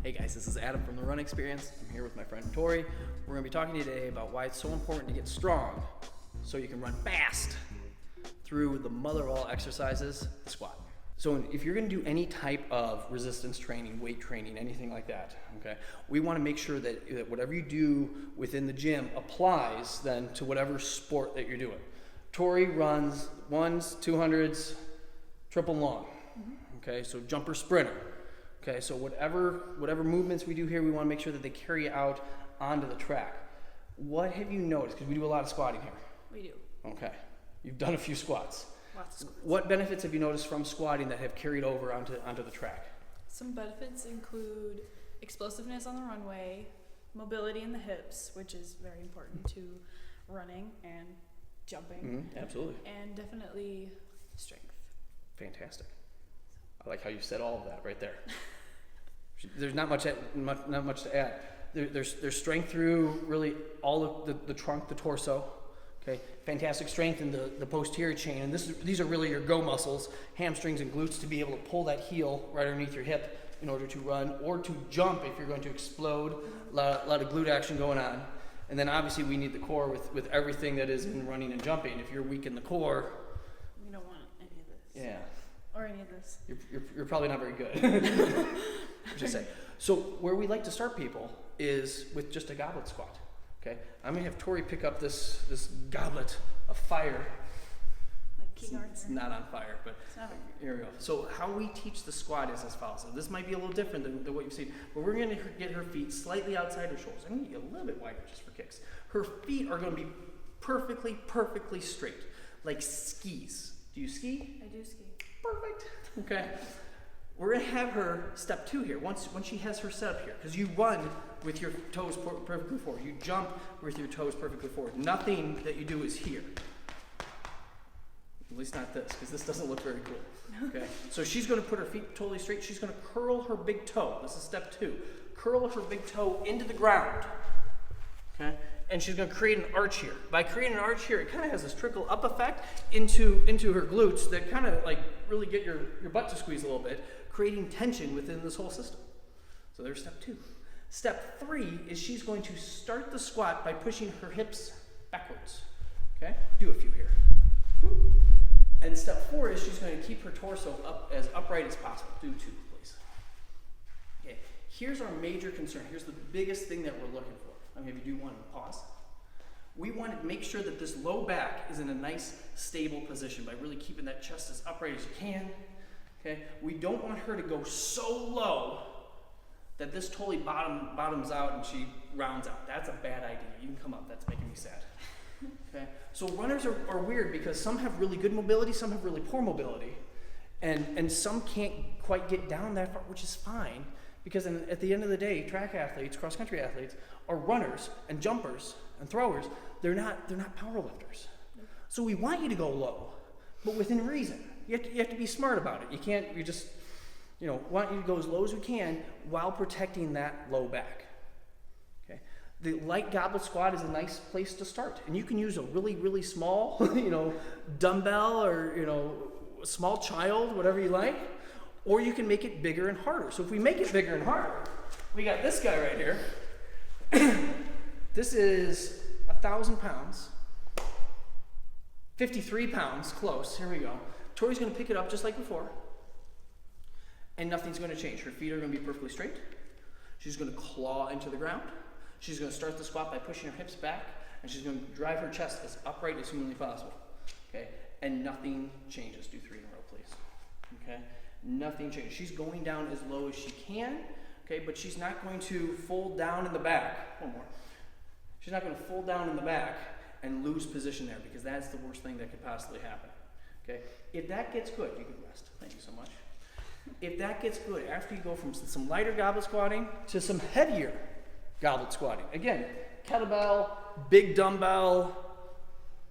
Hey guys, this is Adam from The Run Experience. I'm here with my friend Tori. We're going to be talking to you today about why it's so important to get strong so you can run fast through the mother of all exercises, the squat. So if you're going to do any type of resistance training, weight training, anything like that, okay, we want to make sure that whatever you do within the gym applies then to whatever sport that you're doing. Tori runs ones, 200s, triple long, okay, so jumper sprinter. Okay, so whatever movements we do here, we want to make sure that they carry out onto the track. What have you noticed? Because we do a lot of squatting here. We do. Okay, you've done a few squats. Lots of squats. What benefits have you noticed from squatting that have carried over onto the track? Some benefits include explosiveness on the runway, mobility in the hips, which is very important to running and jumping. Absolutely. And definitely strength. Fantastic. I like how you said all of that right there. There's not much to add. There's strength through really all of the trunk, the torso. Okay, fantastic strength in the posterior chain, and these are really your go muscles, hamstrings and glutes, to be able to pull that heel right underneath your hip in order to run or to jump if you're going to explode. A lot of glute action going on, and then obviously we need the core with everything that is in running and jumping. If you're weak in the core, We don't want any of this. yeah. Or any of this. You're probably not very good. Just say. So where we like to start people is with just a goblet squat. Okay, I'm gonna have Tori pick up this goblet of fire. Like King Arthur. It's not on fire, but here we go. So how we teach the squat is as follows. So this might be a little different than what you've seen, but we're gonna get her feet slightly outside her shoulders. I'm gonna get a little bit wider just for kicks. Her feet are gonna be perfectly straight, like skis. Do you ski? I do ski. Perfect. Okay. We're gonna have her step 2 here. Once she has her set up here, because you run with your toes perfectly forward. You jump with your toes perfectly forward. Nothing that you do is here. At least not this, because this doesn't look very cool. Okay. So she's gonna put her feet totally straight. She's gonna curl her big toe. This is step 2. Curl her big toe into the ground. Okay. And she's going to create an arch here. By creating an arch here, it kind of has this trickle up effect into her glutes that kind of like really get your butt to squeeze a little bit, creating tension within this whole system. So there's step 2. Step 3 is she's going to start the squat by pushing her hips backwards. Okay? Do a few here. And step 4 is she's going to keep her torso up as upright as possible. Do 2, please. Okay. Here's our major concern. Here's the biggest thing that we're looking for. I'm going to have you do one. Pause. We want to make sure that this low back is in a nice, stable position by really keeping that chest as upright as you can. Okay? We don't want her to go so low that this totally bottoms out and she rounds out. That's a bad idea. You can come up. That's making me sad. Okay? So runners are weird because some have really good mobility, some have really poor mobility, and some can't quite get down that far, which is fine. Because at the end of the day, track athletes, cross-country athletes, are runners and jumpers and throwers. They're not power lifters. So we want you to go low, but within reason. You have to be smart about it. You just want you to go as low as we can while protecting that low back. Okay. The light goblet squat is a nice place to start. And you can use a really small, dumbbell or, a small child, whatever you like. Or you can make it bigger and harder. So if we make it bigger and harder, we got this guy right here. This is 1,000 pounds, 53 pounds, close. Here we go. Tori's going to pick it up just like before, and nothing's going to change. Her feet are going to be perfectly straight. She's going to claw into the ground. She's going to start the squat by pushing her hips back, and she's going to drive her chest as upright as humanly possible. Okay, and nothing changes. Do 3 in a row, please. Okay. Nothing changes. She's going down as low as she can, okay, but she's not going to fold down in the back. One more. She's not going to fold down in the back and lose position there because that's the worst thing that could possibly happen. Okay? If that gets good, you can rest. Thank you so much. If that gets good, after you go from some lighter goblet squatting to some heavier goblet squatting. Again, kettlebell, big dumbbell,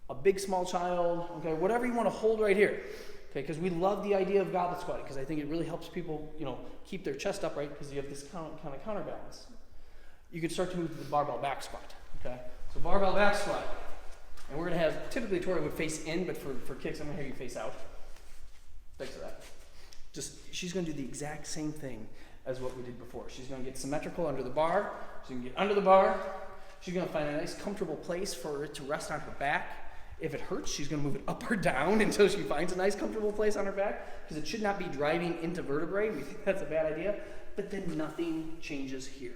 a big small child, okay, whatever you want to hold right here. Okay, because we love the idea of goblet squatting because I think it really helps people, keep their chest upright because you have this kind of counterbalance. You could start to move to the barbell back squat. Okay, so barbell back squat, and we're gonna have typically Tori would face in, but for kicks I'm gonna have you face out. Thanks for that. She's gonna do the exact same thing as what we did before. She's gonna get symmetrical under the bar. She's gonna get under the bar. She's gonna find a nice comfortable place for it to rest on her back. If it hurts, she's gonna move it up or down until she finds a nice comfortable place on her back, because it should not be driving into vertebrae. We think that's a bad idea, but then nothing changes here.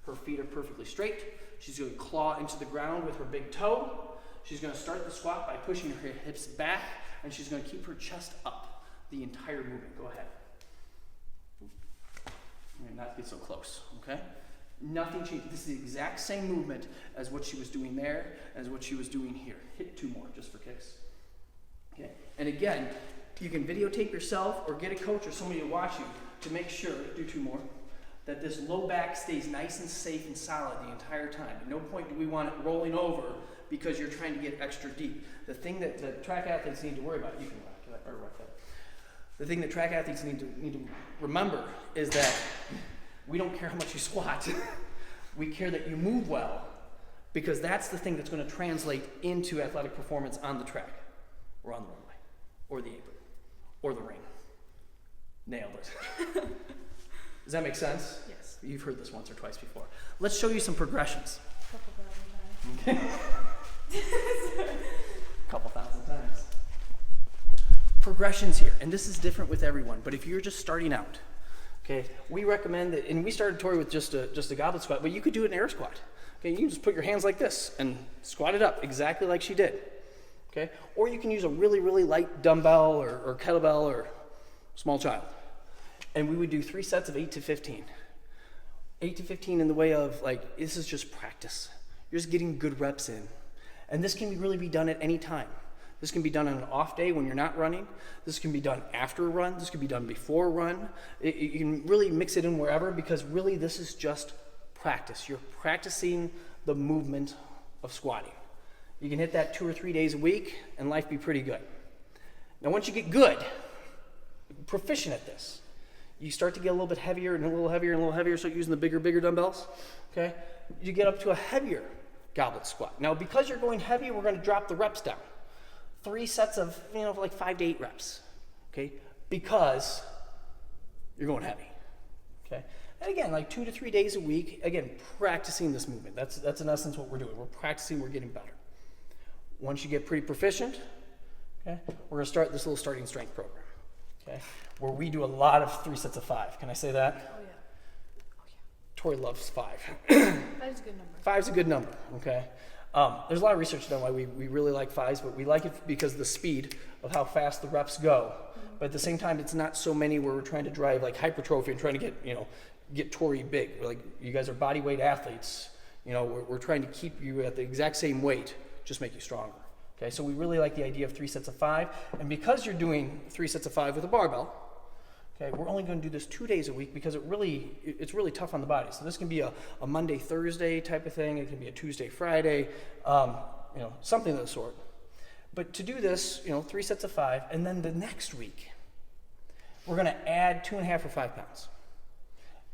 Her feet are perfectly straight. She's gonna claw into the ground with her big toe. She's gonna start the squat by pushing her hips back, and she's gonna keep her chest up the entire movement. Go ahead. Not get so close, okay? Nothing changed. This is the exact same movement as what she was doing there, as what she was doing here. Hit 2 more just for kicks. Okay. And again, you can videotape yourself or get a coach or somebody to watch you to make sure, do 2 more, that this low back stays nice and safe and solid the entire time. At no point do we want it rolling over because you're trying to get extra deep. The thing that the track athletes need to worry about, you can rock that. The thing that track athletes need to remember is that we don't care how much you squat. We care that you move well, because that's the thing that's going to translate into athletic performance on the track, or on the runway, or the apron, or the ring. Nailed it. Does that make sense? Yes. You've heard this once or twice before. Let's show you some progressions. Couple thousand times. Okay. Couple thousand times. Progressions here, and this is different with everyone, but if you're just starting out, okay, we recommend that, and we started Tori with just a goblet squat, but you could do an air squat. Okay, you can just put your hands like this and squat it up exactly like she did. Okay, or you can use a really, really light dumbbell or kettlebell or small child. And we would do 3 sets of 8 to 15. 8 to 15 in the way of, like, this is just practice. You're just getting good reps in. And this can really be done at any time. This can be done on an off day when you're not running. This can be done after a run. This can be done before a run. You can really mix it in wherever, because really this is just practice. You're practicing the movement of squatting. You can hit that 2 or 3 days a week and life be pretty good. Now once you get good, proficient at this, you start to get a little bit heavier and a little heavier and a little heavier, start using the bigger dumbbells, okay? You get up to a heavier goblet squat. Now because you're going heavy, we're gonna drop the reps down. 3 sets of, like 5 to 8 reps, okay? Because you're going heavy, okay? And again, like 2 to 3 days a week, again, practicing this movement. That's in essence what we're doing. We're practicing, we're getting better. Once you get pretty proficient, okay, we're gonna start this little starting strength program, okay? Where we do a lot of 3 sets of 5. Can I say that? Oh yeah. Tori loves 5. 5 is a good number. 5's a good number, okay? There's a lot of research done why we really like 5s, but we like it because of the speed of how fast the reps go. But at the same time, it's not so many where we're trying to drive like hypertrophy and trying to get Tori big. We're like, you guys are body weight athletes. We're trying to keep you at the exact same weight, just make you stronger. Okay, so we really like the idea of 3 sets of 5. And because you're doing 3 sets of 5 with a barbell, okay, we're only going to do this 2 days a week because it's really tough on the body. So this can be a Monday, Thursday type of thing. It can be a Tuesday, Friday, something of the sort. But to do this, 3 sets of 5, and then the next week, we're going to add 2.5 or 5 pounds,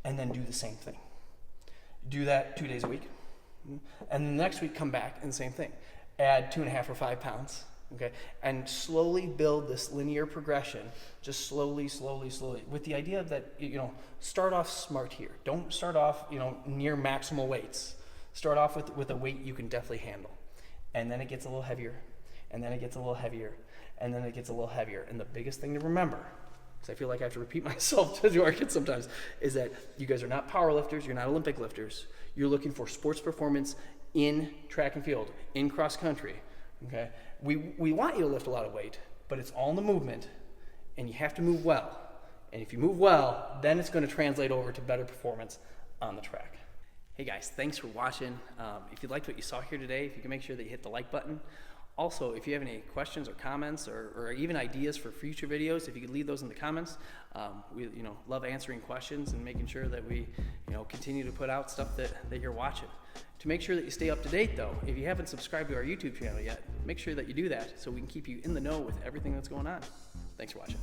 and then do the same thing. Do that 2 days a week, and the next week come back and the same thing. Add 2.5 or 5 pounds. Okay, and slowly build this linear progression, just slowly, with the idea that, start off smart here. Don't start off, near maximal weights. Start off with a weight you can definitely handle. And then it gets a little heavier, and then it gets a little heavier, and then it gets a little heavier. And the biggest thing to remember, because I feel like I have to repeat myself to our kids sometimes, is that you guys are not power lifters, you're not Olympic lifters. You're looking for sports performance in track and field, in cross country. Okay, we want you to lift a lot of weight, but it's all in the movement, and you have to move well. And if you move well, then it's going to translate over to better performance on the track. Hey guys, thanks for watching. If you liked what you saw here today, if you can make sure that you hit the like button. Also, if you have any questions or comments or even ideas for future videos, if you could leave those in the comments. We love answering questions and making sure that we continue to put out stuff that you're watching. To make sure that you stay up to date though, if you haven't subscribed to our YouTube channel yet, make sure that you do that so we can keep you in the know with everything that's going on. Thanks for watching.